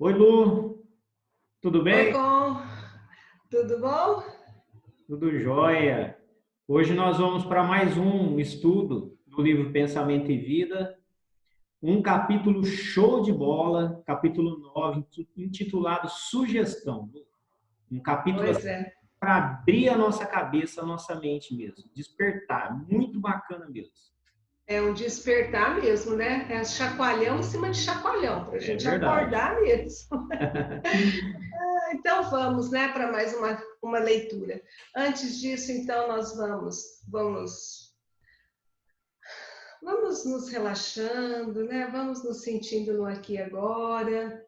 Oi, Lu, tudo Oi, bem? Com, tudo bom? Tudo jóia. Hoje nós vamos para mais um estudo do livro Pensamento e Vida, um capítulo show de bola, capítulo 9, intitulado Sugestão. Um capítulo Pois é, para abrir a nossa cabeça, a nossa mente mesmo, despertar, muito bacana mesmo. é um despertar mesmo, né? É chacoalhão em cima de chacoalhão, para a É gente verdade. acordar mesmo. Então vamos, né, para mais uma leitura. Antes disso, então, nós vamos nos relaxando, né? Vamos nos sentindo no aqui e agora.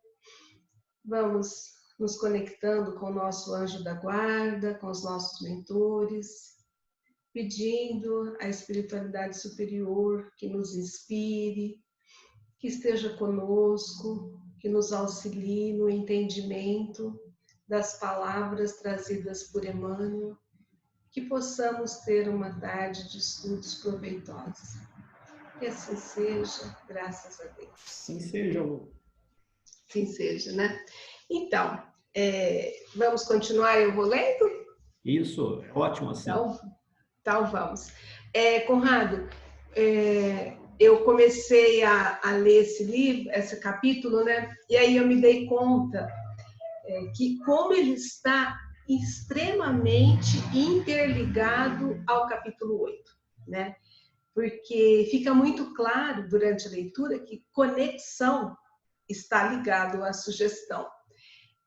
Vamos nos conectando com o nosso anjo da guarda, com os nossos mentores, pedindo à espiritualidade superior que nos inspire, que esteja conosco, que nos auxilie no entendimento das palavras trazidas por Emmanuel, que possamos ter uma tarde de estudos proveitosa. Que assim seja, graças a Deus. Sim seja, Lu. Assim seja, né? Então, vamos continuar, eu vou lendo? Isso, é ótimo assim. Então, então vamos. Conrado, eu comecei a ler esse livro, esse capítulo, né? E aí eu me dei conta que como ele está extremamente interligado ao capítulo 8, né? Porque fica muito claro durante a leitura que conexão está ligado à sugestão.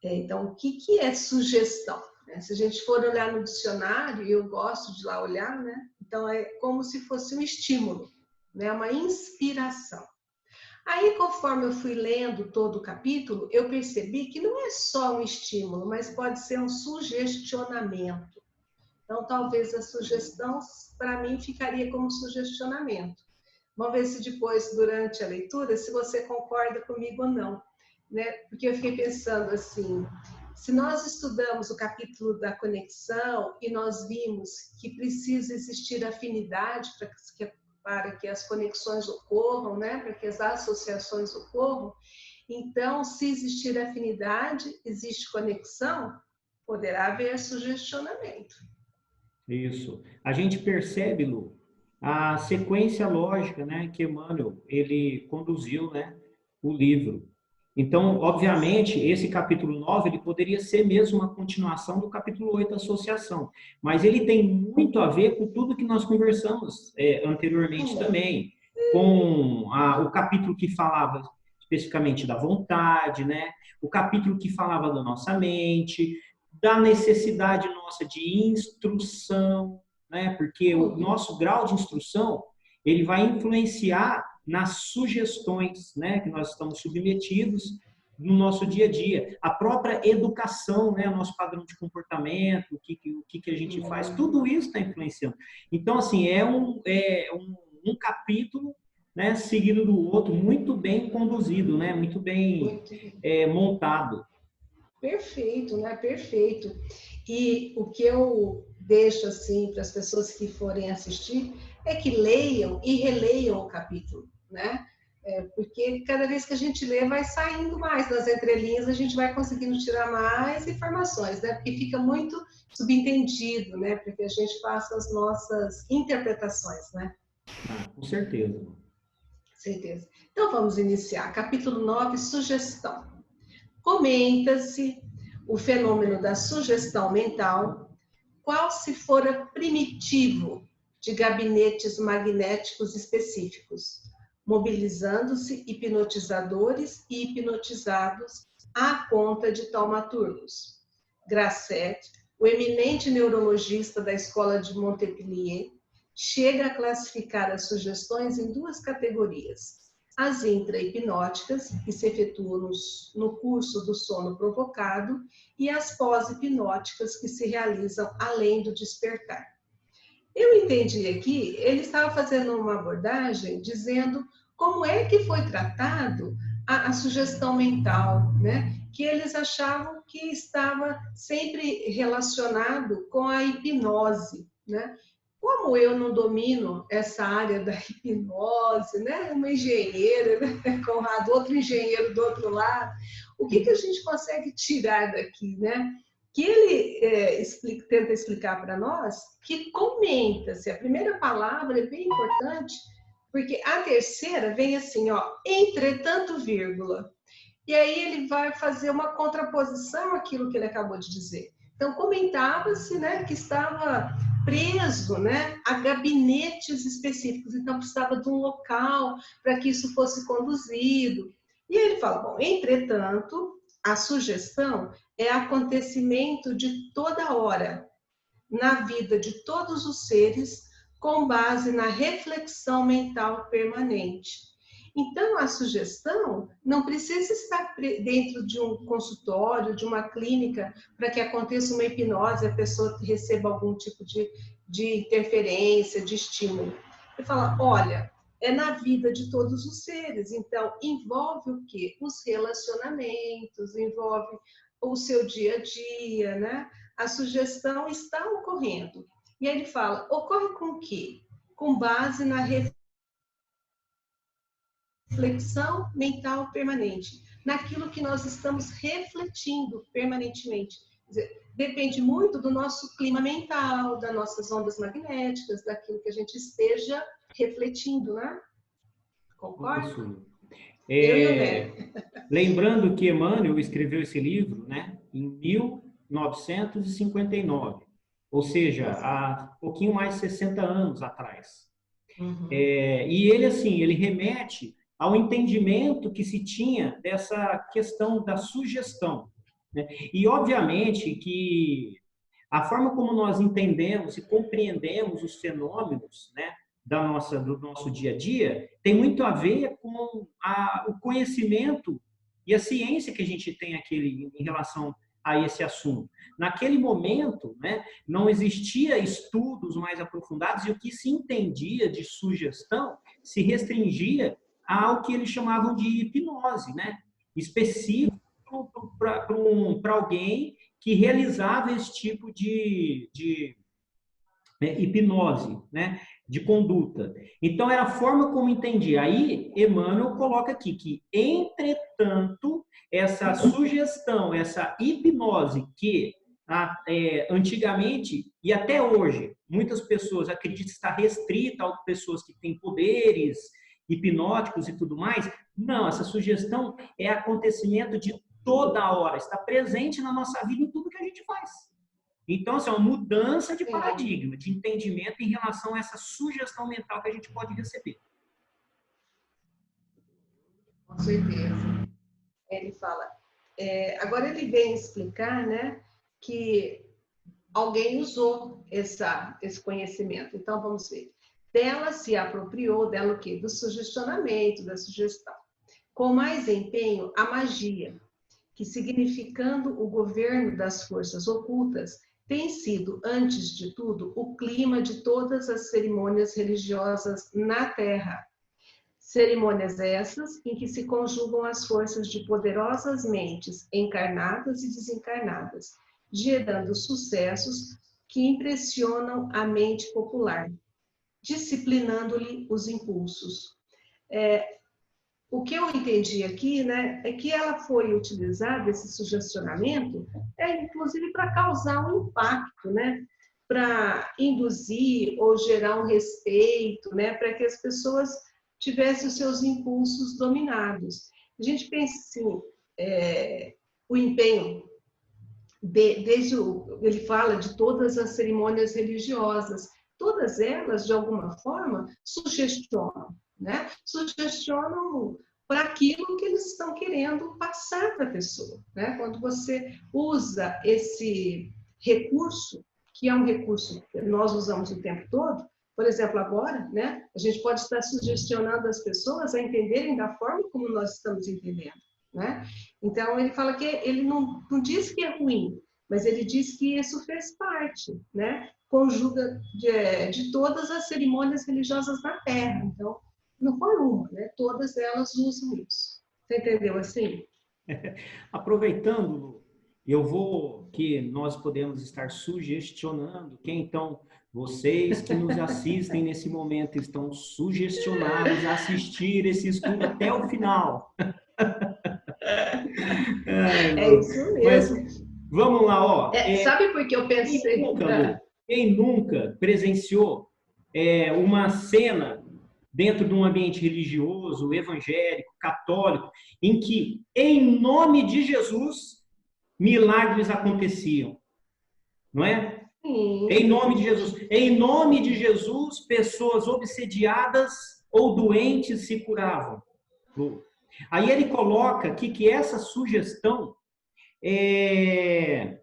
Então, o que é sugestão? Se a gente for olhar no dicionário, e eu gosto de lá olhar, né? Então, é como se fosse um estímulo, né? Uma inspiração. Aí, conforme eu fui lendo todo o capítulo, eu percebi que não é só um estímulo, mas pode ser um sugestionamento. Então, talvez a sugestão, para mim, ficaria como sugestionamento. Vamos ver se depois, durante a leitura, se você concorda comigo ou não, né? Porque eu fiquei pensando assim, se nós estudamos o capítulo da conexão e nós vimos que precisa existir afinidade para que as conexões ocorram, né? Para que as associações ocorram, então, se existir afinidade, existe conexão, poderá haver sugestionamento. Isso. A gente percebe, Lu, a sequência lógica, né, que Emmanuel ele conduziu, né, o livro. Então, obviamente, esse capítulo 9 ele poderia ser mesmo uma continuação do capítulo 8, Associação, mas ele tem muito a ver com tudo que nós conversamos anteriormente também, com o capítulo que falava especificamente da vontade, né, o capítulo que falava da nossa mente, da necessidade nossa de instrução, né? Porque o nosso grau de instrução ele vai influenciar nas sugestões, né? Que nós estamos submetidos no nosso dia a dia. A própria educação, né? O nosso padrão de comportamento, o que a gente faz, tudo isso está influenciando. Então, assim, um capítulo, né? Seguido do outro, muito bem conduzido, né? Muito bem montado. Perfeito, né? Perfeito. E o que eu deixo assim para as pessoas que forem assistir é que leiam e releiam o capítulo, né? Porque cada vez que a gente lê, vai saindo mais das entrelinhas, a gente vai conseguindo tirar mais informações, né? Porque fica muito subentendido, né? Para que a gente faça as nossas interpretações, né? Ah, com certeza. Certeza. Então vamos iniciar. Capítulo 9, sugestão. Comenta-se o fenômeno da sugestão mental, qual se fora primitivo de gabinetes magnéticos específicos, mobilizando-se hipnotizadores e hipnotizados à conta de taumaturgos. Grasset, o eminente neurologista da escola de Montpellier, chega a classificar as sugestões em duas categorias: as intra-hipnóticas, que se efetuam no curso do sono provocado, e as pós-hipnóticas, que se realizam além do despertar. Eu entendi aqui, ele estava fazendo uma abordagem dizendo como é que foi tratado a sugestão mental, né? Que eles achavam que estava sempre relacionado com a hipnose, né? como eu não domino essa área da hipnose, né? Uma engenheira, né? Conrado, outro engenheiro do outro lado, o que a gente consegue tirar daqui, né? Que ele tenta explicar para nós, que comenta-se, a primeira palavra é bem importante, porque a terceira vem assim, ó, entretanto, vírgula. E aí ele vai fazer uma contraposição àquilo que ele acabou de dizer. Então, comentava-se, né, que estava preso, né, a gabinetes específicos, então precisava de um local para que isso fosse conduzido. E aí ele fala, bom, entretanto, a sugestão é acontecimento de toda hora na vida de todos os seres com base na reflexão mental permanente. Então, a sugestão não precisa estar dentro de um consultório, de uma clínica, para que aconteça uma hipnose, a pessoa receba algum tipo de interferência, de estímulo. Ele fala, olha, é na vida de todos os seres, então envolve o quê? Os relacionamentos, envolve o seu dia a dia, né? A sugestão está ocorrendo. E aí ele fala, ocorre com o quê? Com base na reflexão mental permanente, naquilo que nós estamos refletindo permanentemente. Quer dizer, depende muito do nosso clima mental, das nossas ondas magnéticas, daquilo que a gente esteja refletindo, né? Concorda? Isso. Eu e o Neto. Lembrando que Emmanuel escreveu esse livro, né, em 1959, ou seja, há pouquinho mais de 60 anos atrás. E ele, assim, ele remete ao entendimento que se tinha dessa questão da sugestão, né? E, obviamente, que a forma como nós entendemos e compreendemos os fenômenos, né, do nosso dia a dia, tem muito a ver com o conhecimento e a ciência que a gente tem em relação a esse assunto. Naquele momento, né, não existia estudos mais aprofundados e o que se entendia de sugestão se restringia ao que eles chamavam de hipnose, né, específico para alguém que realizava esse tipo de hipnose, né, de conduta. Então, era a forma como entendia. Aí, Emmanuel coloca aqui que, entretanto, essa sugestão, essa hipnose que antigamente e até hoje, muitas pessoas acreditam estar restrita a pessoas que têm poderes hipnóticos e tudo mais. Não, essa sugestão é acontecimento de toda hora, está presente na nossa vida em tudo que a gente faz. Então, assim, é uma mudança de paradigma, de entendimento em relação a essa sugestão mental que a gente pode receber. Com certeza. Ele fala. Agora ele vem explicar, né, que alguém usou esse conhecimento. Então, vamos ver. Dela se apropriou, dela o quê? Do sugestionamento, da sugestão. Com mais empenho, a magia, que significando o governo das forças ocultas, tem sido, antes de tudo, o clima de todas as cerimônias religiosas na Terra. Cerimônias essas em que se conjugam as forças de poderosas mentes encarnadas e desencarnadas, gerando sucessos que impressionam a mente popular, disciplinando-lhe os impulsos. O que eu entendi aqui, né, é que ela foi utilizada, esse sugestionamento, inclusive para causar um impacto, né, para induzir ou gerar um respeito, né, para que as pessoas tivessem os seus impulsos dominados. A gente pensa assim, o empenho, ele fala de todas as cerimônias religiosas, todas elas, de alguma forma, sugestionam, né? Sugestionam para aquilo que eles estão querendo passar para a pessoa, né? Quando você usa esse recurso, que é um recurso que nós usamos o tempo todo, por exemplo, agora, né? A gente pode estar sugestionando as pessoas a entenderem da forma como nós estamos entendendo, né? Então, ele fala que ele não diz que é ruim, mas ele diz que isso fez parte, né? Conjuga de todas as cerimônias religiosas na Terra. Então, não foi uma, né? Todas elas usam isso. Você entendeu assim? Aproveitando, que nós podemos estar sugestionando, que então vocês que nos assistem nesse momento estão sugestionados a assistir esse estudo até o final. É isso Mas mesmo. vamos lá, ó. Sabe por que eu pensei? Quem nunca presenciou uma cena dentro de um ambiente religioso, evangélico, católico, em que, em nome de Jesus, milagres aconteciam, não é? Sim. Em nome de Jesus. Em nome de Jesus, pessoas obsediadas ou doentes se curavam. Aí ele coloca aqui que essa sugestão é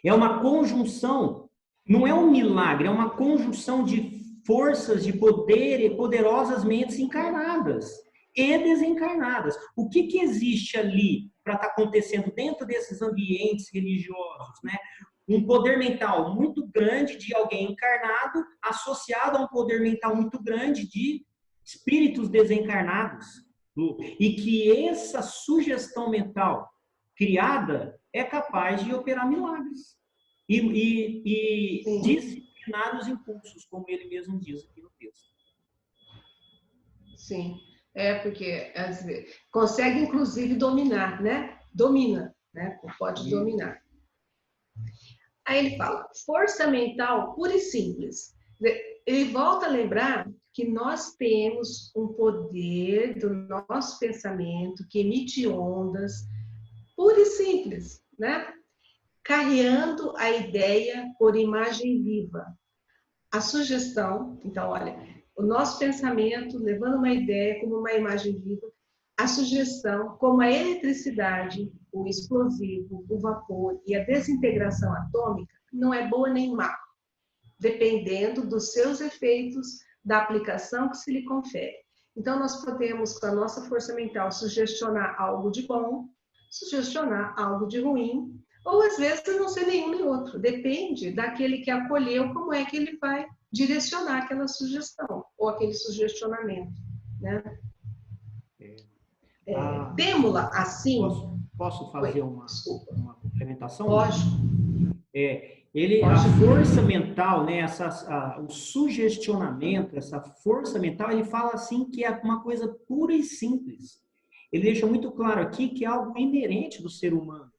uma conjunção, não é um milagre, é uma conjunção de forças de poder e poderosas mentes encarnadas e desencarnadas. O que existe ali para estar acontecendo dentro desses ambientes religiosos, né? Um poder mental muito grande de alguém encarnado associado a um poder mental muito grande de espíritos desencarnados. E que essa sugestão mental criada é capaz de operar milagres e disciplinar os impulsos, como ele mesmo diz aqui no texto. Sim, porque às vezes, consegue inclusive dominar, né? Domina, né? Pode dominar. Aí ele fala, força mental pura e simples. Ele volta a lembrar que nós temos um poder do nosso pensamento que emite ondas, pura e simples, né? Carreando a ideia por imagem viva. A sugestão, então, olha, o nosso pensamento levando uma ideia como uma imagem viva, a sugestão, como a eletricidade, o explosivo, o vapor e a desintegração atômica, não é boa nem má, dependendo dos seus efeitos, da aplicação que se lhe confere. Então, nós podemos, com a nossa força mental, sugestionar algo de bom, sugestionar algo de ruim, ou às vezes não ser nenhum nem outro. Depende daquele que acolheu, como é que ele vai direcionar aquela sugestão, ou aquele sugestionamento, né? Temo-la assim... Posso fazer uma complementação? Lógico. A força mental, né, o sugestionamento, essa força mental, ele fala assim que é uma coisa pura e simples. Ele deixa muito claro aqui que é algo inerente do ser humano.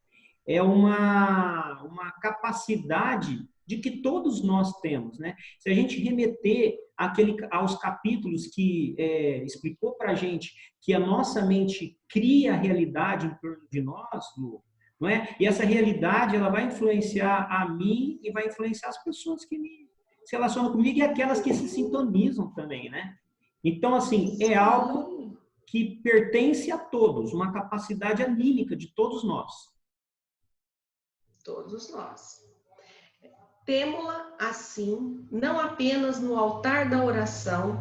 É uma capacidade de que todos nós temos, né? Se a gente remeter aos capítulos que explicou para a gente que a nossa mente cria a realidade em torno de nós, Lu, não é? E essa realidade ela vai influenciar a mim e vai influenciar as pessoas que se relacionam comigo e aquelas que se sintonizam também, né? Então, assim, é algo que pertence a todos, uma capacidade anímica de todos nós. Todos nós. Temo-la assim, não apenas no altar da oração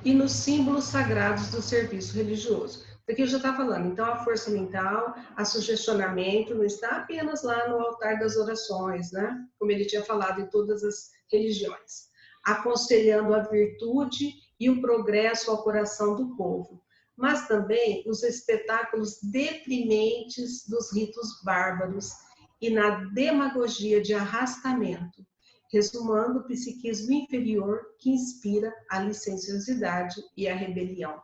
e nos símbolos sagrados do serviço religioso. Aqui eu já estava falando, então a força mental, a sugestionamento não está apenas lá no altar das orações, né? Como ele tinha falado em todas as religiões, aconselhando a virtude e o progresso ao coração do povo, mas também os espetáculos deprimentes dos ritos bárbaros e na demagogia de arrastamento, resumando o psiquismo inferior que inspira a licenciosidade e a rebelião.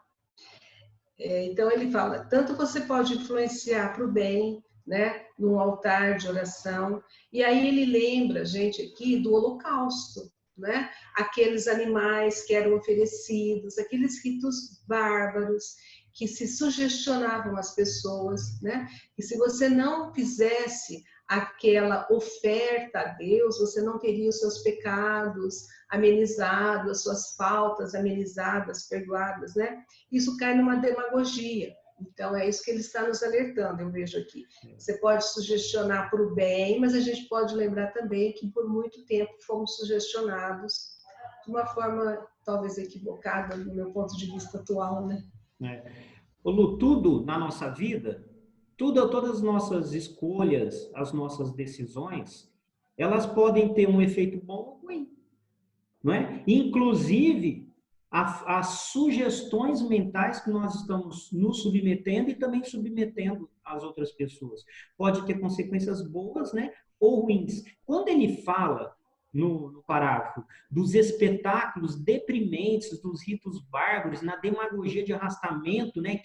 Então ele fala, tanto você pode influenciar para o bem, né, num altar de oração, e aí ele lembra, gente, aqui do Holocausto, né, aqueles animais que eram oferecidos, aqueles ritos bárbaros que se sugestionavam às pessoas, né, e se você não fizesse aquela oferta a Deus, você não teria os seus pecados amenizados, as suas faltas amenizadas, perdoadas, né? Isso cai numa demagogia. Então, é isso que ele está nos alertando, eu vejo aqui. Você pode sugestionar para o bem, mas a gente pode lembrar também que por muito tempo fomos sugestionados de uma forma talvez equivocada, do meu ponto de vista atual, né? Lu, tudo na nossa vida, todas as nossas escolhas, as nossas decisões, elas podem ter um efeito bom ou ruim, não é? Inclusive, as sugestões mentais que nós estamos nos submetendo e também submetendo às outras pessoas. Pode ter consequências boas, né, ou ruins. Quando ele fala no parágrafo dos espetáculos deprimentes, dos ritos bárbaros, na demagogia de arrastamento, né,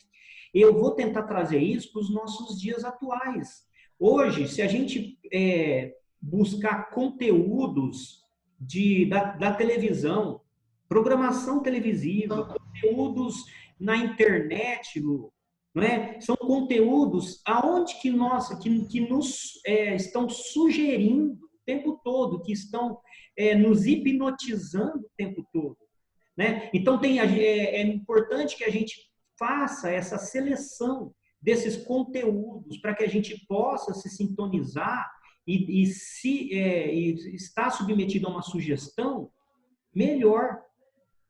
eu vou tentar trazer isso para os nossos dias atuais. Hoje, se a gente buscar conteúdos da televisão, programação televisiva, conteúdos na internet, Lu, não é? São conteúdos aonde que nos estão sugerindo o tempo todo, que estão nos hipnotizando o tempo todo, né? Então é importante que a gente faça essa seleção desses conteúdos para que a gente possa se sintonizar e estar submetido a uma sugestão melhor.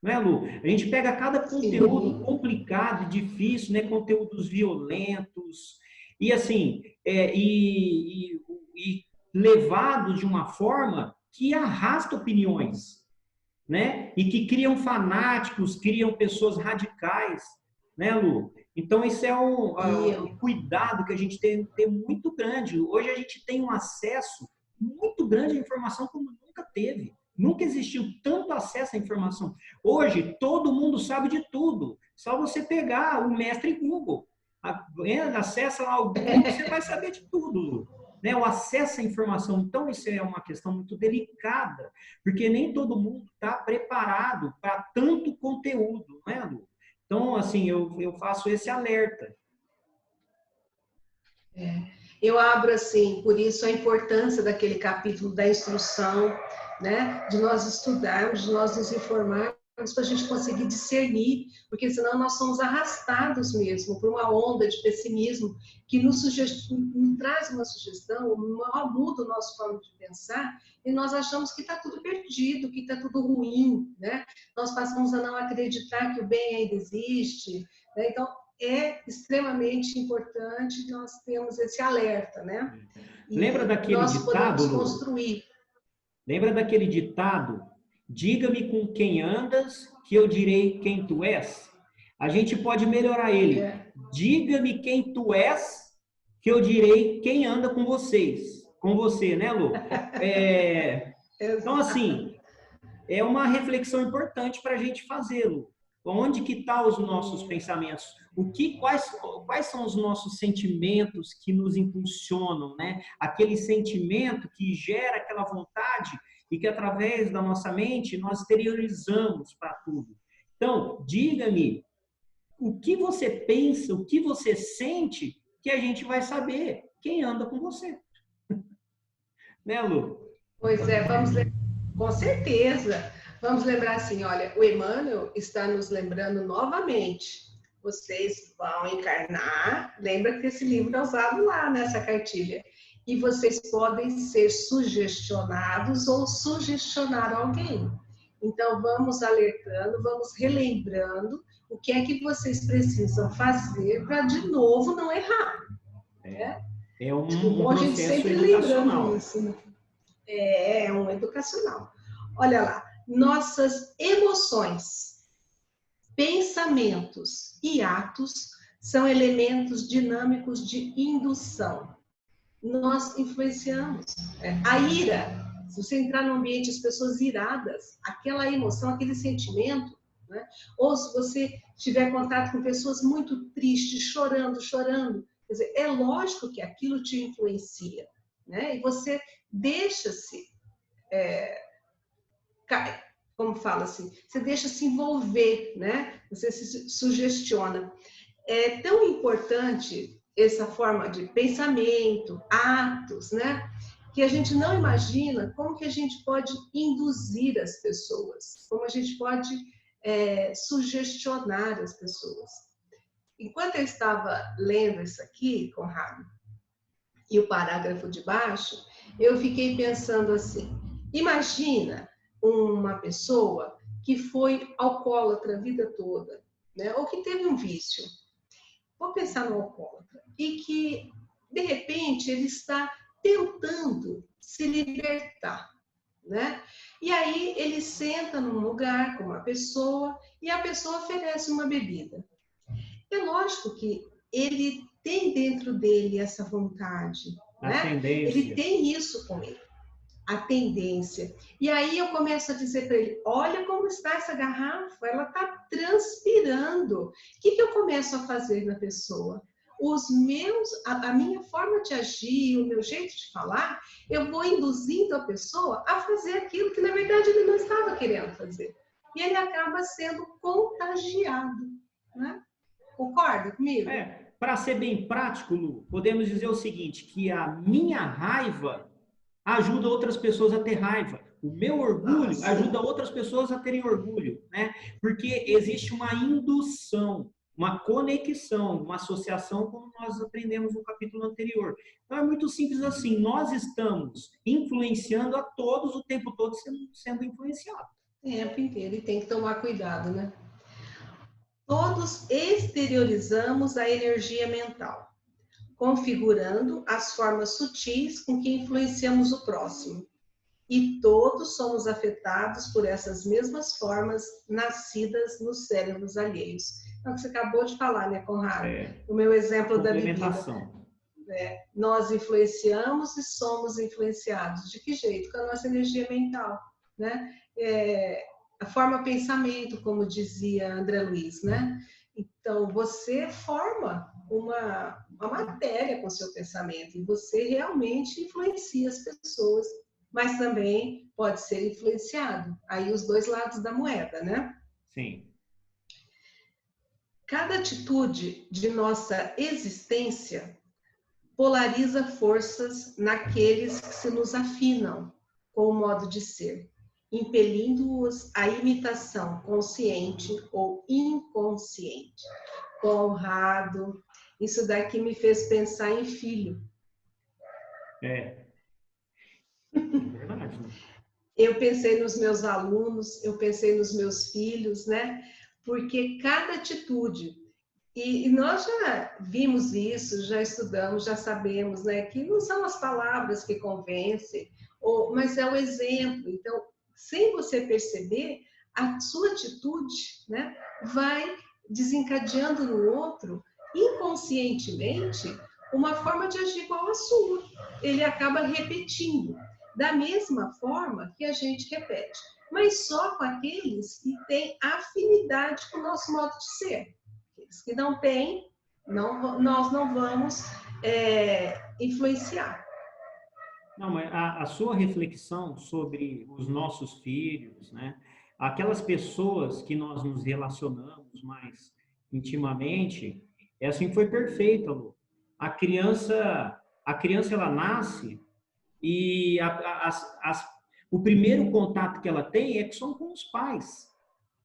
Não é, Lu? A gente pega cada conteúdo complicado, difícil, né? Conteúdos violentos, e assim, levado de uma forma que arrasta opiniões, né? E que criam fanáticos, criam pessoas radicais, né, Lu? Então, isso é um cuidado que a gente tem que ter muito grande. Hoje a gente tem um acesso muito grande à informação como nunca teve. Nunca existiu tanto acesso à informação. Hoje, todo mundo sabe de tudo. Só você pegar o mestre Google. Acessa lá o Google, você vai saber de tudo. Né? O acesso à informação. Então, isso é uma questão muito delicada, porque nem todo mundo está preparado para tanto conteúdo, não é, Lu? Então, assim, eu faço esse alerta. Eu abro, assim, por isso a importância daquele capítulo da instrução, né? De nós estudarmos, de nós nos informarmos, para a gente conseguir discernir, porque senão nós somos arrastados mesmo por uma onda de pessimismo que nos traz uma sugestão, muda o nosso forma de pensar, e nós achamos que está tudo perdido, que está tudo ruim, né? Nós passamos a não acreditar que o bem ainda existe, né? Então, é extremamente importante que nós tenhamos esse alerta, né? Lembra daquele nós ditado, podemos Lu? construir. Lembra daquele ditado? Diga-me com quem andas, que eu direi quem tu és. A gente pode melhorar ele. Diga-me quem tu és, que eu direi quem anda com vocês. Com você, né, Lu? Então, assim, é uma reflexão importante para a gente fazer, Lu. Onde que estão os nossos pensamentos? Quais são os nossos sentimentos que nos impulsionam, né? Aquele sentimento que gera aquela vontade e que através da nossa mente nós exteriorizamos para tudo. Então, diga-me o que você pensa, o que você sente, que a gente vai saber quem anda com você. Né, Lu? Pois é, com certeza. Vamos lembrar assim, olha, o Emmanuel está nos lembrando novamente. Vocês vão encarnar, lembra que esse livro é usado lá nessa cartilha. E vocês podem ser sugestionados ou sugestionar alguém. Então, vamos alertando, vamos relembrando o que é que vocês precisam fazer para, de novo, não errar. É um processo educacional. Isso, né? É um educacional. Olha lá, nossas emoções, pensamentos e atos são elementos dinâmicos de indução. Nós influenciamos. A ira, se você entrar num ambiente, as pessoas iradas, aquela emoção, aquele sentimento, né? Ou se você tiver contato com pessoas muito tristes, chorando, quer dizer, é lógico que aquilo te influencia, né? E você deixa-se, como fala assim, você deixa se envolver, né? Você se sugestiona. É tão importante essa forma de pensamento, atos, né? Que a gente não imagina como que a gente pode induzir as pessoas, como a gente pode sugestionar as pessoas. Enquanto eu estava lendo isso aqui, Conrado, e o parágrafo de baixo, eu fiquei pensando assim, imagina uma pessoa que foi alcoólatra a vida toda, né? Ou que teve um vício. Vou pensar no alcoólatra. E que, de repente, ele está tentando se libertar, né? E aí ele senta num lugar com uma pessoa e a pessoa oferece uma bebida. É lógico que ele tem dentro dele essa vontade, né? Ele tem isso com ele, a tendência. E aí eu começo a dizer para ele, olha como está essa garrafa, ela está transpirando. O que eu começo a fazer na pessoa? A minha forma de agir, o meu jeito de falar, eu vou induzindo a pessoa a fazer aquilo que, na verdade, ele não estava querendo fazer. E ele acaba sendo contagiado, né? Concorda comigo? Para ser bem prático, Lu, podemos dizer o seguinte, que a minha raiva ajuda outras pessoas a ter raiva. O meu orgulho ajuda outras pessoas a terem orgulho, né? Porque existe uma indução, uma conexão, uma associação, como nós aprendemos no capítulo anterior. Então, é muito simples assim. Nós estamos influenciando a todos o tempo todo, sendo influenciados. O tempo inteiro. E tem que tomar cuidado, né? Todos exteriorizamos a energia mental, configurando as formas sutis com que influenciamos o próximo. E todos somos afetados por essas mesmas formas nascidas nos cérebros alheios. É o que você acabou de falar, né, Conrado? O meu exemplo da bebida. Nós influenciamos e somos influenciados. De que jeito? Com a nossa energia mental, né? A forma pensamento, como dizia André Luiz, né? Então, você forma uma matéria com o seu pensamento e você realmente influencia as pessoas, mas também pode ser influenciado. Aí os dois lados da moeda, né? Sim. Cada atitude de nossa existência polariza forças naqueles que se nos afinam com o modo de ser, impelindo-os à imitação consciente ou inconsciente. Conrado, isso daqui me fez pensar em filho. É verdade, né? Eu pensei nos meus alunos, eu pensei nos meus filhos, né? Porque cada atitude, e nós já vimos isso, já estudamos, já sabemos, né? Que não são as palavras que convencem, mas é o exemplo. Então, sem você perceber, a sua atitude, né, vai desencadeando no outro, inconscientemente, uma forma de agir igual à sua. Ele acaba repetindo, da mesma forma que a gente repete, mas só com aqueles que têm afinidade com o nosso modo de ser. Aqueles que não têm, nós não vamos influenciar. Não, mas a sua reflexão sobre os nossos filhos, né? Aquelas pessoas que nós nos relacionamos mais intimamente, assim foi perfeita, Lu. A criança ela nasce e o primeiro contato que ela tem é que são com os pais,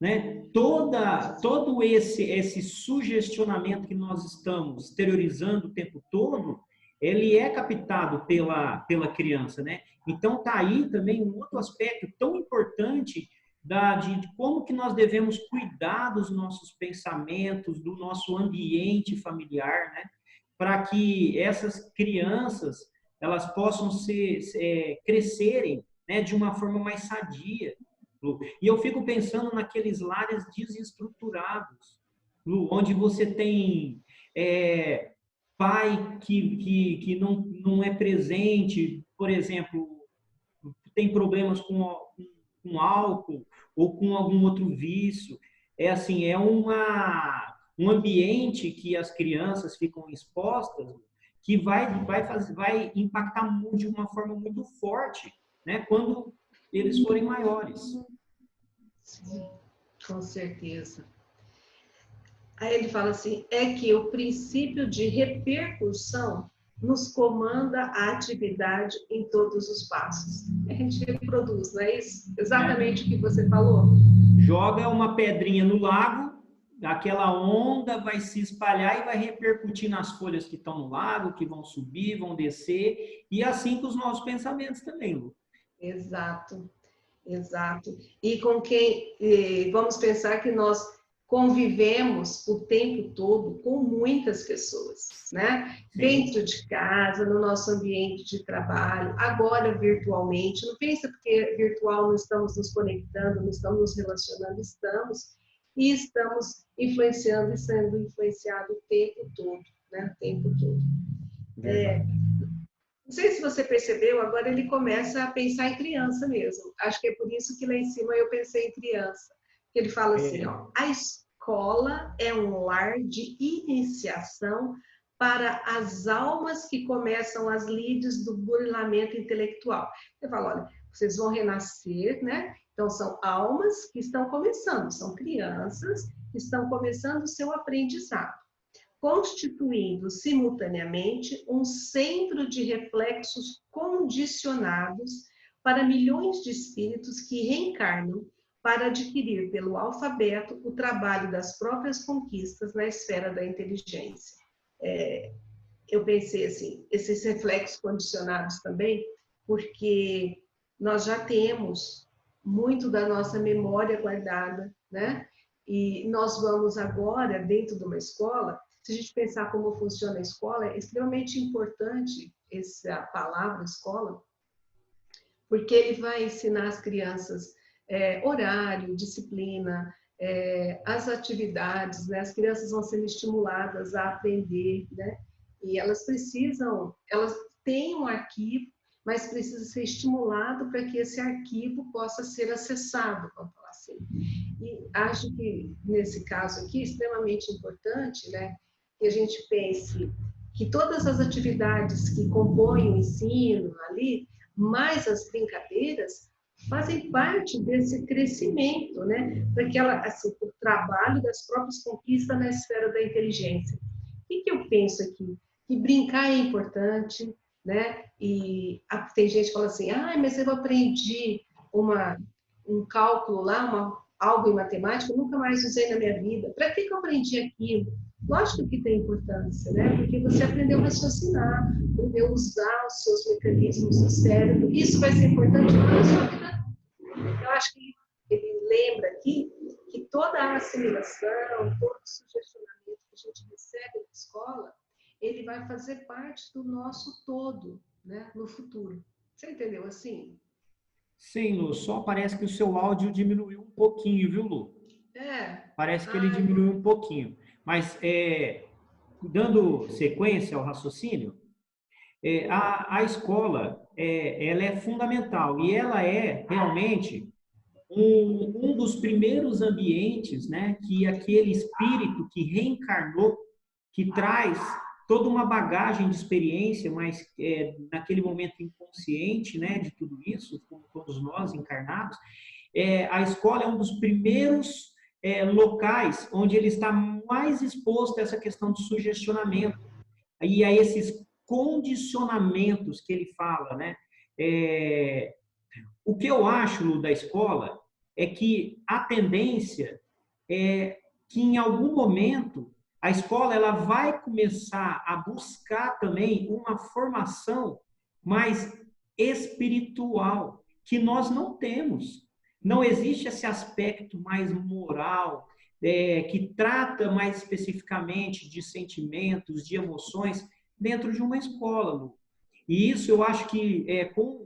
né? Todo esse sugestionamento que nós estamos exteriorizando o tempo todo, ele é captado pela criança, né? Então tá aí também um outro aspecto tão importante de como que nós devemos cuidar dos nossos pensamentos, do nosso ambiente familiar, né? Para que essas crianças elas possam crescerem, né, de uma forma mais sadia. Lu. E eu fico pensando naqueles lares desestruturados, Lu, onde você tem pai que não é presente, por exemplo, tem problemas com álcool ou com algum outro vício. É assim, um ambiente que as crianças ficam expostas que vai impactar de uma forma muito forte, né, quando eles forem maiores. Sim, com certeza. Aí ele fala assim, é que o princípio de repercussão nos comanda a atividade em todos os passos. A gente reproduz, não é isso? Exatamente o que você falou. Joga uma pedrinha no lago, aquela onda vai se espalhar e vai repercutir nas folhas que estão no lago, que vão subir, vão descer, e assim com os nossos pensamentos também, Lu. Exato, exato. E com quem, vamos pensar que nós convivemos o tempo todo com muitas pessoas, né? Sim. Dentro de casa, no nosso ambiente de trabalho, agora virtualmente. Não pensa porque virtual não estamos nos conectando, não estamos nos relacionando, estamos. e estamos influenciando e sendo influenciados o tempo todo, né? O tempo todo. Não sei se você percebeu, agora ele começa a pensar em criança mesmo. Acho que é por isso que lá em cima eu pensei em criança. Ele fala assim, ó, a escola é um lar de iniciação para as almas que começam as lides do burilamento intelectual. Ele fala, olha, vocês vão renascer, né? Então, são almas que estão começando, são crianças que estão começando o seu aprendizado, constituindo simultaneamente um centro de reflexos condicionados para milhões de espíritos que reencarnam para adquirir pelo alfabeto o trabalho das próprias conquistas na esfera da inteligência. Eu pensei assim, esses reflexos condicionados também, porque nós já temos muito da nossa memória guardada, né? E nós vamos agora, dentro de uma escola, se a gente pensar como funciona a escola, é extremamente importante essa palavra escola, porque ele vai ensinar as crianças horário, disciplina, as atividades, né? As crianças vão sendo estimuladas a aprender, né? E elas têm um arquivo, mas precisa ser estimulado para que esse arquivo possa ser acessado, vamos falar assim. E acho que, nesse caso aqui, é extremamente importante, né, que a gente pense que todas as atividades que compõem o ensino ali, mais as brincadeiras, fazem parte desse crescimento, né, para que ela, assim, o trabalho das próprias conquistas na esfera da inteligência. O que eu penso aqui? Que brincar é importante, né? E tem gente que fala assim, mas eu aprendi um cálculo lá, algo em matemática, eu nunca mais usei na minha vida. Para que eu aprendi aquilo? Lógico que tem importância, né? Porque você aprendeu a raciocinar, aprendeu a usar os seus mecanismos do cérebro. Isso vai ser importante na sua vida. Eu acho que ele lembra aqui que toda a assimilação, todo o sugestionamento que a gente recebe na escola, ele vai fazer parte do nosso todo, né, no futuro. Você entendeu assim? Sim, Lu, só parece que o seu áudio diminuiu um pouquinho, viu, Lu? Parece que ele diminuiu um pouquinho. Mas, dando sequência ao raciocínio, a escola ela é fundamental e ela é realmente um dos primeiros ambientes, né, que aquele espírito que reencarnou, que traz toda uma bagagem de experiência, mas naquele momento inconsciente, né, de tudo isso, como todos nós encarnados, a escola é um dos primeiros locais onde ele está mais exposto a essa questão de sugestionamento e a esses condicionamentos que ele fala, né? O que eu acho, Lu, da escola é que a tendência é que em algum momento a escola ela vai começar a buscar também uma formação mais espiritual, que nós não temos. Não existe esse aspecto mais moral, que trata mais especificamente de sentimentos, de emoções, dentro de uma escola, Lu. E isso eu acho que com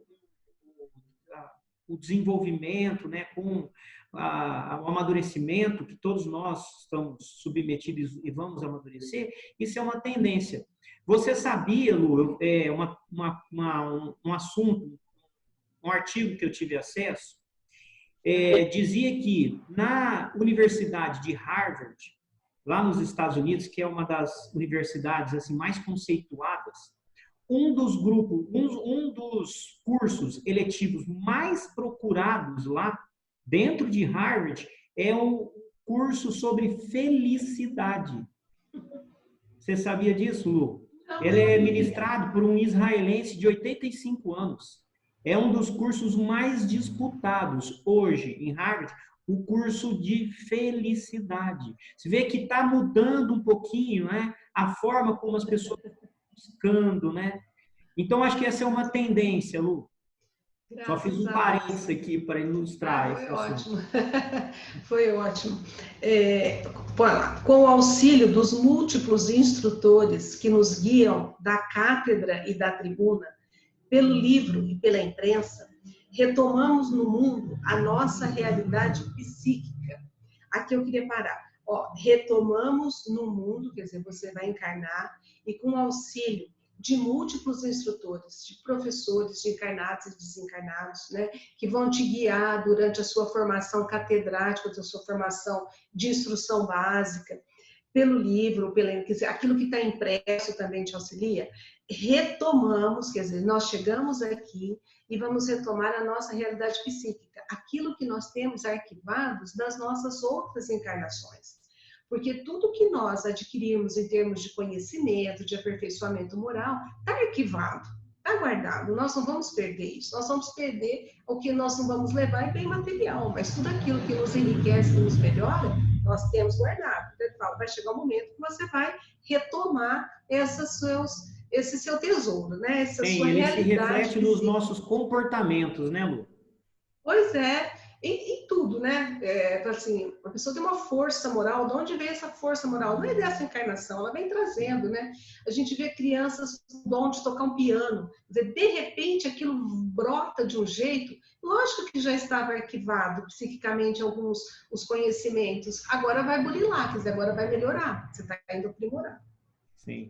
o desenvolvimento, né, com o amadurecimento que todos nós estamos submetidos e vamos amadurecer, isso é uma tendência. Você sabia, Lu, um assunto, um artigo que eu tive acesso, dizia que na Universidade de Harvard, lá nos Estados Unidos, que é uma das universidades assim mais conceituadas, um dos cursos eletivos mais procurados lá dentro de Harvard é um curso sobre felicidade. Você sabia disso, Lu? Ele é ministrado por um israelense de 85 anos. É um dos cursos mais disputados hoje em Harvard, o curso de felicidade. Você vê que está mudando um pouquinho, né, a forma como as pessoas estão buscando, né? Então, acho que essa é uma tendência, Lu. Só fiz um parênteses aqui para ilustrar. Foi ótimo. Foi ótimo. Com o auxílio dos múltiplos instrutores que nos guiam da cátedra e da tribuna, pelo livro e pela imprensa, retomamos no mundo a nossa realidade psíquica, aqui eu queria parar. Ó, retomamos no mundo, quer dizer, você vai encarnar e com auxílio de múltiplos instrutores, de professores, de encarnados e desencarnados, né, que vão te guiar durante a sua formação catedrática, a sua formação de instrução básica, pelo livro, quer dizer, aquilo que está impresso também te auxilia. Retomamos, quer dizer, nós chegamos aqui e vamos retomar a nossa realidade psíquica, aquilo que nós temos arquivados das nossas outras encarnações. Porque tudo que nós adquirimos em termos de conhecimento, de aperfeiçoamento moral, está arquivado, está guardado. Nós não vamos perder isso. Nós vamos perder o que nós não vamos levar em bem material, mas tudo aquilo que nos enriquece, que nos melhora, nós temos guardado. Então, vai chegar um momento que você vai retomar esse seu tesouro, né? Essa Sim, sua ele realidade. se reflete nos nossos comportamentos, né, Lu? Pois é, em tudo, né? Assim, a pessoa tem uma força moral. De onde vem essa força moral? Não é dessa encarnação, ela vem trazendo, né? A gente vê crianças com o dom de tocar um piano. Quer dizer, de repente aquilo brota de um jeito. Lógico que já estava arquivado psiquicamente alguns os conhecimentos. Agora vai burilar, quer dizer, agora vai melhorar. Você está indo aprimorar. Sim.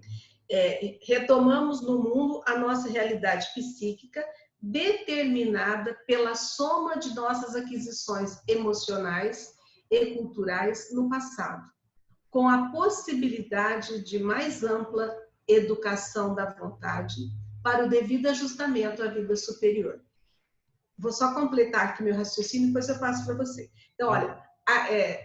Retomamos no mundo a nossa realidade psíquica, determinada pela soma de nossas aquisições emocionais e culturais no passado, com a possibilidade de mais ampla educação da vontade para o devido ajustamento à vida superior. Vou só completar aqui meu raciocínio, depois eu passo para você. Então, olha,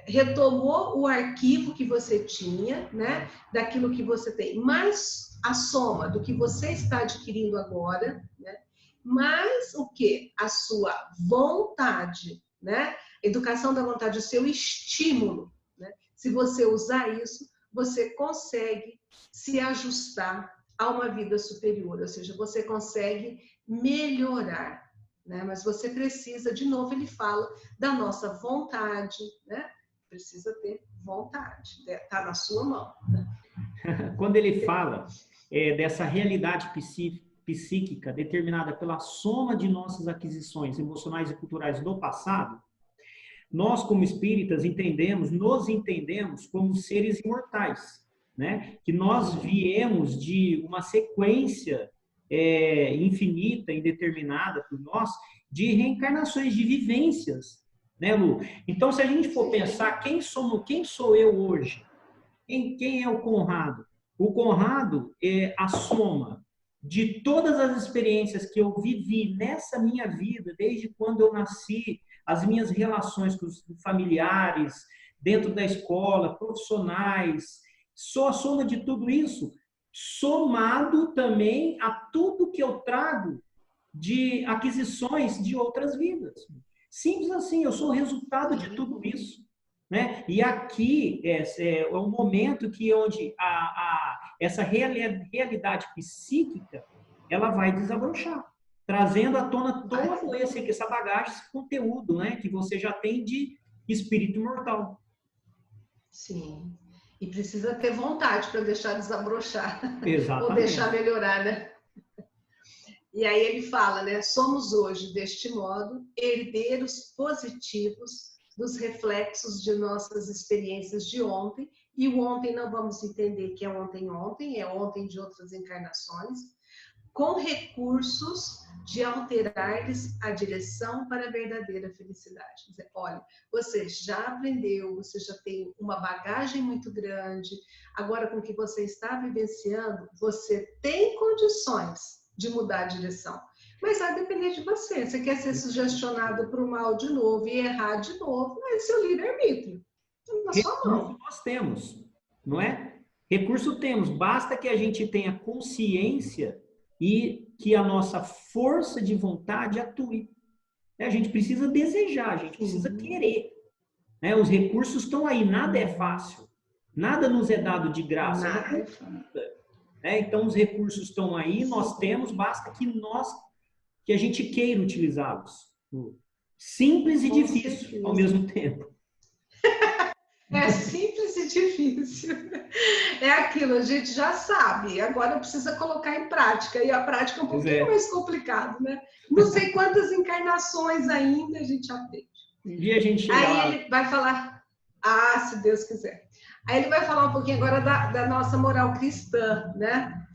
retomou o arquivo que você tinha, né, daquilo que você tem, mais a soma do que você está adquirindo agora, né, mais o que? A sua vontade, né? Educação da vontade, o seu estímulo, né? Se você usar isso, você consegue se ajustar a uma vida superior, ou seja, você consegue melhorar, né? Mas você precisa, de novo, ele fala da nossa vontade, né? Precisa ter vontade, está na sua mão. Né? Quando ele fala dessa realidade psíquica determinada pela soma de nossas aquisições emocionais e culturais do passado, nós, como espíritas, nos entendemos como seres imortais, né? Que nós viemos de uma sequência infinita, indeterminada por nós, de reencarnações, de vivências, né, Lu? Então, se a gente for pensar quem sou eu hoje, quem é o Conrado? O Conrado é a soma de todas as experiências que eu vivi nessa minha vida, desde quando eu nasci, as minhas relações com os familiares, dentro da escola, profissionais, sou a soma de tudo isso, somado também a tudo que eu trago de aquisições de outras vidas. Simples assim, eu sou o resultado de tudo isso. Né? E aqui é um momento que onde essa realidade psíquica ela vai desabrochar, trazendo à tona todo essa bagagem, esse conteúdo, né, que você já tem de espírito imortal. Sim. E precisa ter vontade para deixar desabrochar. Exatamente. Ou deixar melhorar, né? E aí ele fala, né? Somos hoje, deste modo, herdeiros positivos dos reflexos de nossas experiências de ontem, e o ontem não vamos entender que é ontem, é ontem de outras encarnações, com recursos de alterar-lhes a direção para a verdadeira felicidade. Quer dizer, olha, você já aprendeu, você já tem uma bagagem muito grande, agora com o que você está vivenciando, você tem condições de mudar a direção. Mas vai depender de você. Você quer ser sugestionado para o mal de novo e errar de novo, é seu livre-arbítrio. Na sua mão. Nós temos, não é? Recurso temos, basta que a gente tenha consciência e que a nossa força de vontade atue. A gente precisa desejar, a gente precisa querer. Né? Os recursos estão aí, nada é fácil. Nada nos é dado de graça. Nada é fácil. Então, os recursos estão aí, nós temos, basta que a gente queira utilizá-los. Simples e difícil ao mesmo tempo. É simples e difícil. É aquilo, a gente já sabe, agora precisa colocar em prática, e a prática é um pouquinho mais complicado, né? Não sei quantas encarnações ainda a gente atende. Um dia a gente chega aí lá. ele vai falar, Ah, se Deus quiser. Aí ele vai falar um pouquinho agora da nossa moral cristã, né?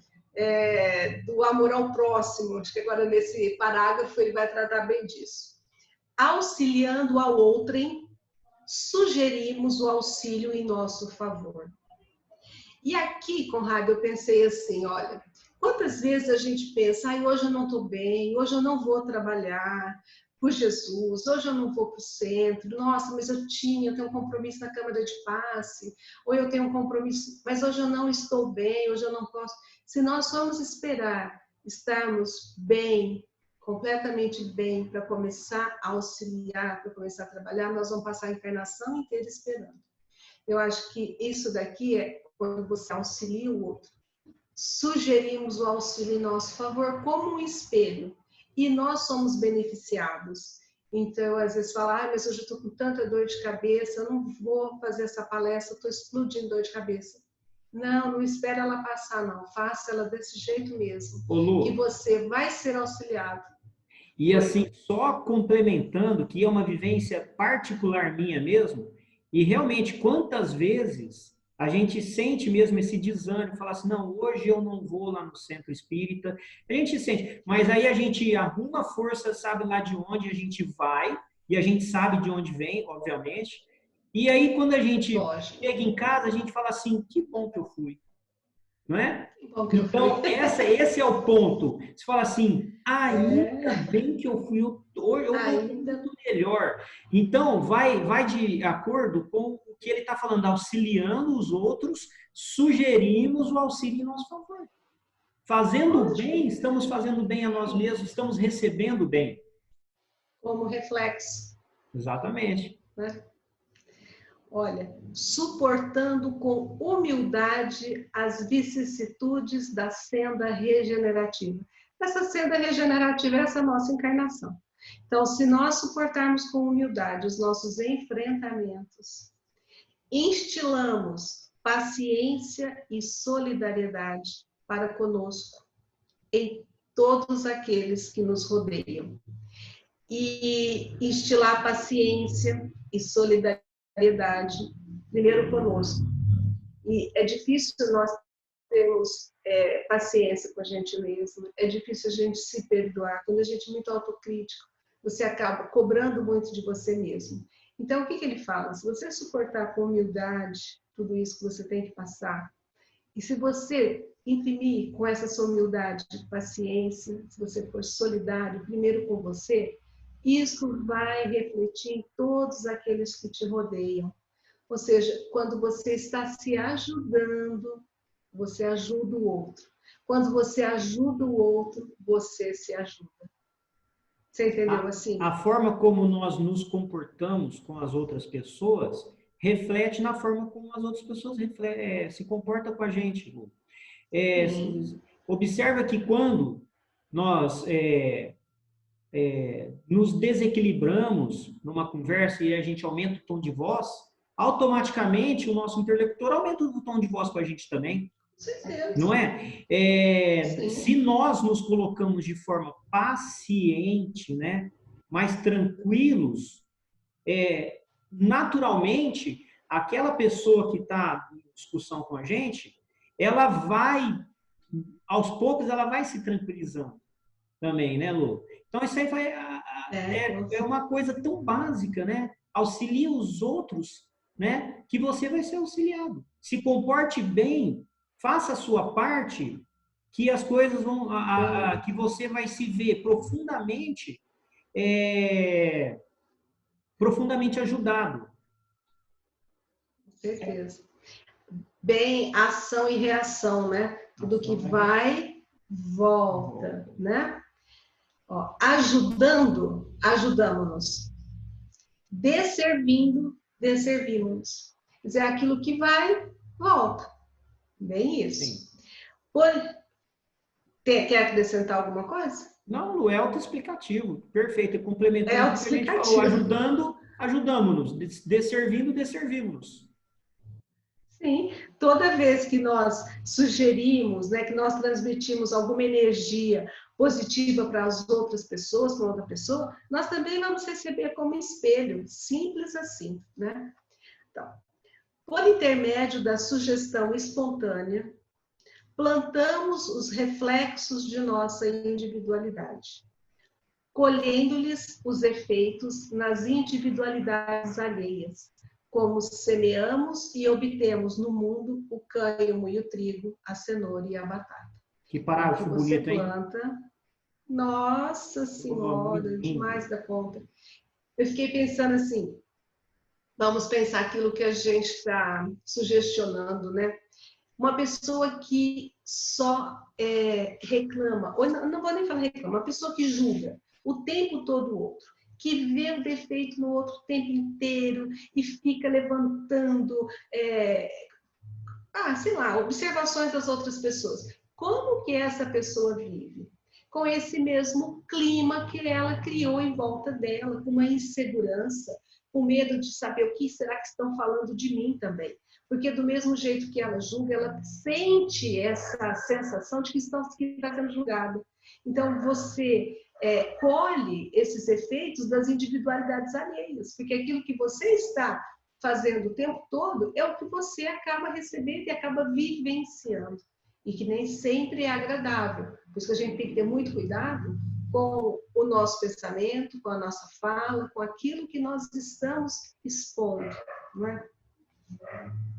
Do amor ao próximo. Acho que agora nesse parágrafo ele vai tratar bem disso. Auxiliando ao outrem, sugerimos o auxílio em nosso favor. E aqui, Conrado, eu pensei assim, olha, quantas vezes a gente pensa, hoje eu não estou bem, hoje eu não vou trabalhar por Jesus, hoje eu não vou para o centro, nossa, mas eu tenho um compromisso na Câmara de Passe, ou eu tenho um compromisso, mas hoje eu não estou bem, hoje eu não posso. Se nós formos esperar estarmos bem, completamente bem, para começar a auxiliar, para começar a trabalhar, nós vamos passar a encarnação inteira esperando. Eu acho que isso daqui é quando você auxilia o outro. Sugerimos o auxílio em nosso favor como um espelho. E nós somos beneficiados. Então, às vezes fala, mas hoje eu estou com tanta dor de cabeça, eu não vou fazer essa palestra, estou explodindo dor de cabeça. Não espera ela passar, não. Faça ela desse jeito mesmo. Ô, Lu, que você vai ser auxiliado. E assim, só complementando, que é uma vivência particular minha mesmo, e realmente, quantas vezes a gente sente mesmo esse desânimo, fala assim, não, hoje eu não vou lá no centro espírita, a gente sente, mas aí a gente arruma força, sabe lá de onde a gente vai, e a gente sabe de onde vem, obviamente, e aí quando a gente chega em casa, a gente fala assim, que bom que eu fui, não é? Então, esse é o ponto. Você fala assim, ainda bem que eu fui, hoje eu estou muito melhor. Então, vai de acordo com o que ele está falando, auxiliando os outros, sugerimos o auxílio em nosso favor. Fazendo bem, estamos fazendo bem a nós mesmos, estamos recebendo bem. Como reflexo. Exatamente. Né? Olha, suportando com humildade as vicissitudes da senda regenerativa. Essa senda regenerativa é essa nossa encarnação. Então, se nós suportarmos com humildade os nossos enfrentamentos, instilamos paciência e solidariedade para conosco em todos aqueles que nos rodeiam. E instilar paciência e solidariedade primeiro conosco. E é difícil nós termos paciência com a gente mesmo, é difícil a gente se perdoar. Quando a gente é muito autocrítico, você acaba cobrando muito de você mesmo. Então, o que ele fala? Se você suportar com humildade tudo isso que você tem que passar, e se você imprimir com essa sua humildade, paciência, se você for solidário primeiro com você, isso vai refletir em todos aqueles que te rodeiam. Ou seja, quando você está se ajudando, você ajuda o outro. Quando você ajuda o outro, você se ajuda. Você entendeu assim? A forma como nós nos comportamos com as outras pessoas reflete na forma como as outras pessoas se comportam com a gente. Observa que quando nós nos desequilibramos numa conversa e a gente aumenta o tom de voz, automaticamente o nosso interlocutor aumenta o tom de voz com a gente também. Não é? Se nós nos colocamos de forma paciente, né, mais tranquilos, naturalmente, aquela pessoa que está em discussão com a gente, ela vai, aos poucos, ela vai se tranquilizando também, né, Lu? Então, isso aí é uma coisa tão básica, né? Auxilie os outros, né? Que você vai ser auxiliado. Se comporte bem, faça a sua parte, que as coisas vão, que você vai se ver profundamente, profundamente ajudado. Com certeza. Bem, ação e reação, né? Tudo que vai, volta, né? Ó, ajudamos-nos. Desservindo, desservimos-nos. Quer dizer, aquilo que vai, volta. Bem isso. Quer acrescentar alguma coisa? Não, Lu, é autoexplicativo. Perfeito. Complementando o que a gente falou. Ajudamos-nos. Desservindo, desservimos. Sim, toda vez que nós sugerimos, né, que nós transmitimos alguma energia positiva para as outras pessoas, para outra pessoa, nós também vamos receber como espelho, simples assim, né? Então, por intermédio da sugestão espontânea, plantamos os reflexos de nossa individualidade, colhendo-lhes os efeitos nas individualidades alheias, como semeamos e obtemos no mundo o cânhamo e o trigo, a cenoura e a batata. Que parágrafo bonito, hein? Planta, nossa Senhora, demais da conta. Eu fiquei pensando assim, vamos pensar aquilo que a gente está sugestionando, né? Uma pessoa que só reclama, ou não vou nem falar reclama, uma pessoa que julga o tempo todo o outro, que vê o defeito no outro o tempo inteiro e fica levantando, sei lá, observações das outras pessoas. Como que essa pessoa vive? Com esse mesmo clima que ela criou em volta dela, com uma insegurança, com medo de saber o que será que estão falando de mim também. Porque do mesmo jeito que ela julga, ela sente essa sensação de que está sendo julgada. Então, você colhe esses efeitos das individualidades alheias, porque aquilo que você está fazendo o tempo todo é o que você acaba recebendo e acaba vivenciando. E que nem sempre é agradável. Por isso que a gente tem que ter muito cuidado com o nosso pensamento, com a nossa fala, com aquilo que nós estamos expondo. Não é?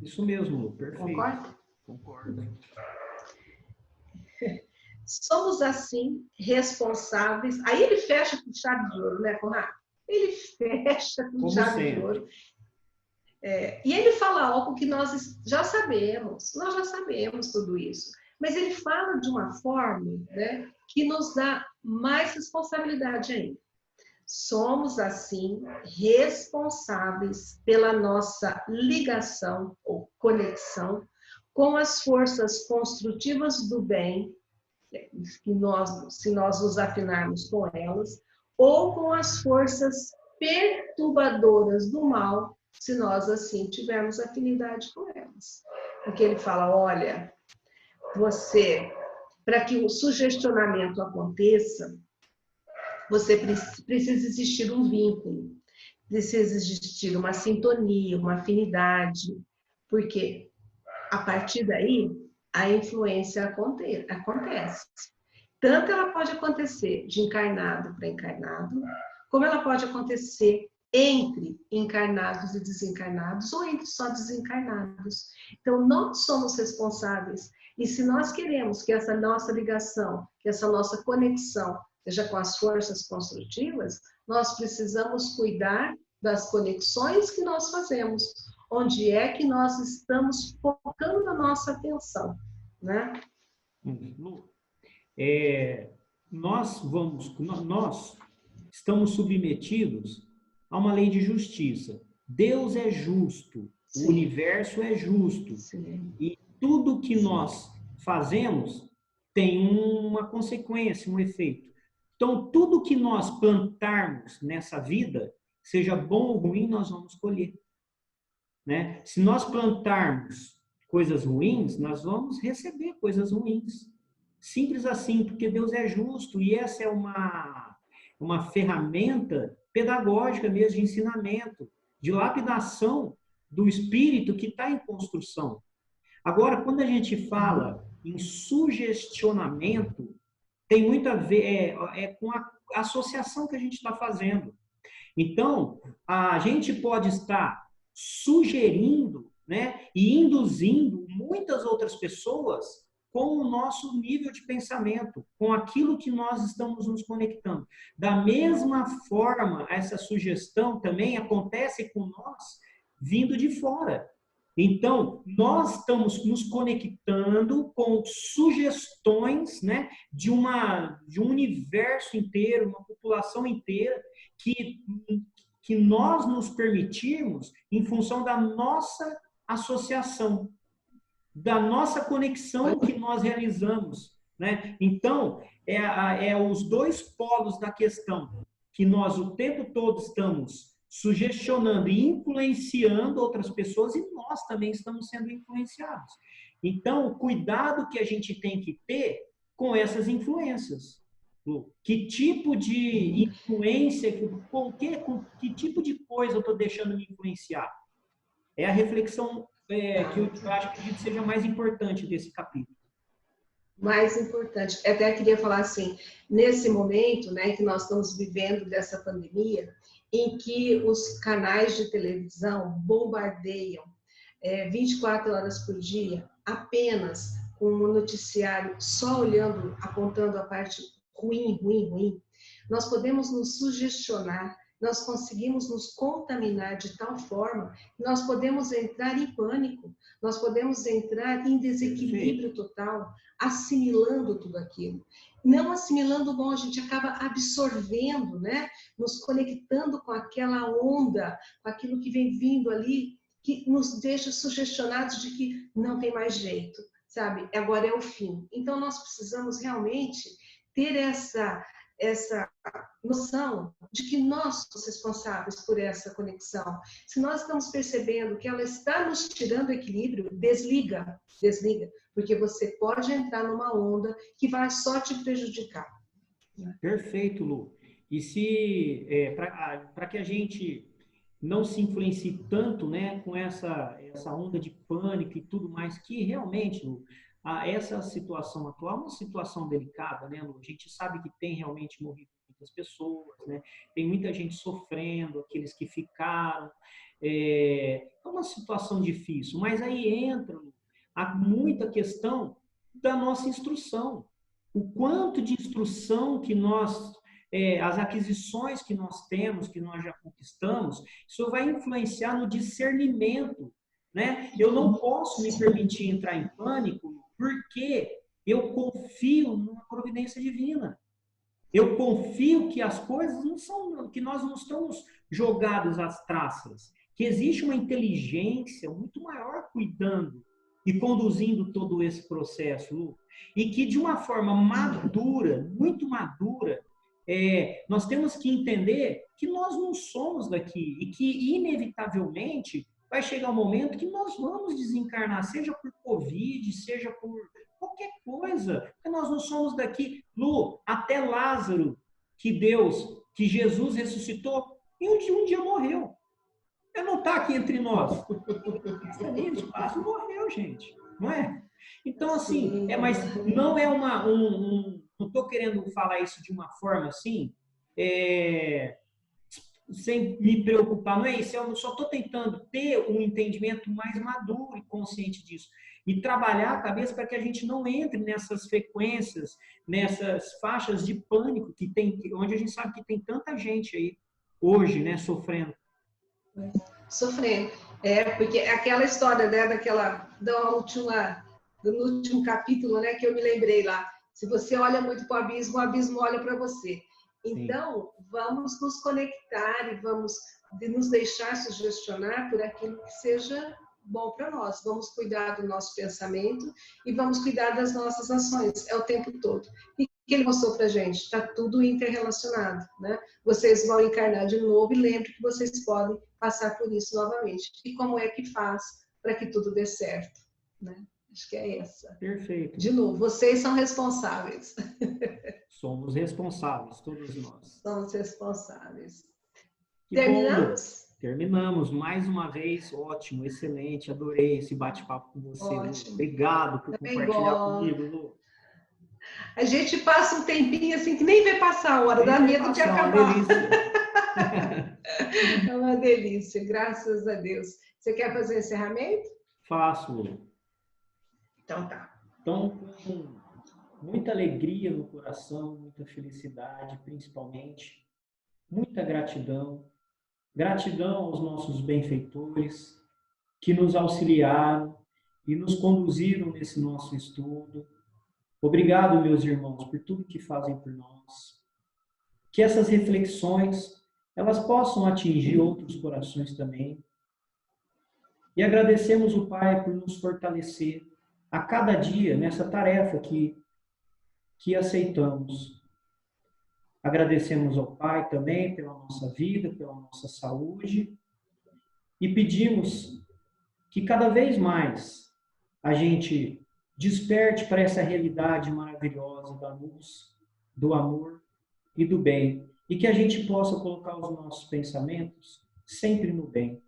Isso mesmo, perfeito. Concorda? Concordo. Somos, assim, responsáveis. Aí ele fecha com chave de ouro, né, Conrado? Ele fecha com chave de ouro. E ele fala algo que nós já sabemos tudo isso. Mas ele fala de uma forma, né, que nos dá mais responsabilidade ainda. Somos, assim, responsáveis pela nossa ligação ou conexão com as forças construtivas do bem, se nós nos afinarmos com elas, ou com as forças perturbadoras do mal, se nós, assim, tivermos afinidade com elas. Porque ele fala, olha, para que o sugestionamento aconteça, você precisa existir um vínculo, precisa existir uma sintonia, uma afinidade, porque a partir daí a influência acontece. Tanto ela pode acontecer de encarnado para encarnado, como ela pode acontecer entre encarnados e desencarnados, ou entre só desencarnados. Então, nós somos responsáveis. E se nós queremos que essa nossa ligação, que essa nossa conexão seja com as forças construtivas, nós precisamos cuidar das conexões que nós fazemos, onde é que nós estamos focando a nossa atenção, né? Nós estamos submetidos a uma lei de justiça. Deus é justo, sim. O universo é justo. Sim. E tudo que nós fazemos tem uma consequência, um efeito. Então, tudo que nós plantarmos nessa vida, seja bom ou ruim, nós vamos colher. Né? Se nós plantarmos coisas ruins, nós vamos receber coisas ruins. Simples assim, porque Deus é justo e essa é uma ferramenta pedagógica mesmo, de ensinamento, de lapidação do espírito que está em construção. Agora, quando a gente fala em sugestionamento, tem muito a ver com a associação que a gente está fazendo. Então, a gente pode estar sugerindo, né, e induzindo muitas outras pessoas com o nosso nível de pensamento, com aquilo que nós estamos nos conectando. Da mesma forma, essa sugestão também acontece com nós vindo de fora. Então, nós estamos nos conectando com sugestões, né, de um universo inteiro, uma população inteira, que nós nos permitirmos em função da nossa associação, da nossa conexão que nós realizamos. Né? Então, os dois polos da questão, que nós o tempo todo estamos sugestionando e influenciando outras pessoas e nós também estamos sendo influenciados. Então, o cuidado que a gente tem que ter com essas influências. Que tipo de influência, que tipo de coisa eu estou deixando me influenciar? É a reflexão que eu acho que seja mais importante desse capítulo. Mais importante, até queria falar assim, nesse momento, né, que nós estamos vivendo dessa pandemia, em que os canais de televisão bombardeiam 24 horas por dia, apenas com um noticiário só olhando, apontando a parte ruim, ruim, ruim, nós podemos nos sugestionar, nós conseguimos nos contaminar de tal forma que nós podemos entrar em pânico, nós podemos entrar em desequilíbrio total, assimilando tudo aquilo. Não assimilando bom, a gente acaba absorvendo, né? Nos conectando com aquela onda, com aquilo que vem vindo ali, que nos deixa sugestionados de que não tem mais jeito, sabe? Agora é o fim. Então, nós precisamos realmente ter essa noção de que nós somos responsáveis por essa conexão. Se nós estamos percebendo que ela está nos tirando o equilíbrio, desliga, desliga, porque você pode entrar numa onda que vai só te prejudicar. Perfeito, Lu. E se para que a gente não se influencie tanto, né, com essa onda de pânico e tudo mais, que realmente, Lu, essa situação atual é uma situação delicada, né, Lu? A gente sabe que tem realmente morrido muitas pessoas, né? Tem muita gente sofrendo, aqueles que ficaram. É uma situação difícil, mas aí entra, Lu, há muita questão da nossa instrução. O quanto de instrução que nós as aquisições que nós temos, que nós já conquistamos, isso vai influenciar no discernimento, né? Eu não posso me permitir entrar em pânico porque eu confio numa providência divina. Eu confio que as coisas não são, que nós não estamos jogados às traças, que existe uma inteligência muito maior cuidando e conduzindo todo esse processo, Lu, e que de uma forma madura, muito madura, nós temos que entender que nós não somos daqui e que, inevitavelmente, vai chegar um momento que nós vamos desencarnar, seja por Covid, seja por qualquer coisa, porque nós não somos daqui. Lu, até Lázaro, que Jesus ressuscitou, e um dia morreu. Ele não está aqui entre nós. Ali no espaço morreu, gente. Não é? Então, assim, mas não é não estou querendo falar isso de uma forma assim, sem me preocupar, não é isso. Eu só estou tentando ter um entendimento mais maduro e consciente disso. E trabalhar a cabeça para que a gente não entre nessas frequências, nessas faixas de pânico que tem, onde a gente sabe que tem tanta gente aí hoje, né, sofrendo. Sofrendo. Porque aquela história, né, do último capítulo, né, que eu me lembrei lá. Se você olha muito para o abismo olha para você. Então, vamos nos conectar e vamos nos deixar sugestionar por aquilo que seja bom para nós. Vamos cuidar do nosso pensamento e vamos cuidar das nossas ações. É o tempo todo. E o que ele mostrou para a gente? Está tudo interrelacionado, né? Vocês vão encarnar de novo e lembre que vocês podem passar por isso novamente. E como é que faz para que tudo dê certo, né? Acho que é essa. Perfeito. De novo, vocês são responsáveis. Somos responsáveis, todos nós. Somos responsáveis. Que terminamos? Bom. Terminamos. Mais uma vez, ótimo, excelente. Adorei esse bate-papo com você, Lu. Obrigado por compartilhar comigo, Lu. A gente passa um tempinho assim que nem vai passar a hora, dá medo de acabar. É uma delícia, graças a Deus. Você quer fazer o encerramento? Faço, Lu. Então tá. Então, com muita alegria no coração, muita felicidade, principalmente, muita gratidão. Gratidão aos nossos benfeitores que nos auxiliaram e nos conduziram nesse nosso estudo. Obrigado, meus irmãos, por tudo que fazem por nós. Que essas reflexões, elas possam atingir outros corações também. E agradecemos o Pai por nos fortalecer a cada dia nessa tarefa que aceitamos. Agradecemos ao Pai também pela nossa vida, pela nossa saúde e pedimos que cada vez mais a gente desperte para essa realidade maravilhosa da luz, do amor e do bem e que a gente possa colocar os nossos pensamentos sempre no bem.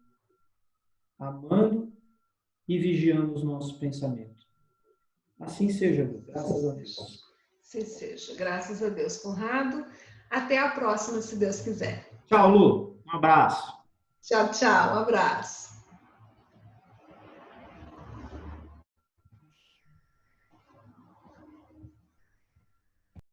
amando e vigiando os nossos pensamentos. Assim seja, Lu. Graças a Deus. Assim seja. Graças a Deus, Conrado. Até a próxima, se Deus quiser. Tchau, Lu. Um abraço. Tchau, tchau. Um abraço.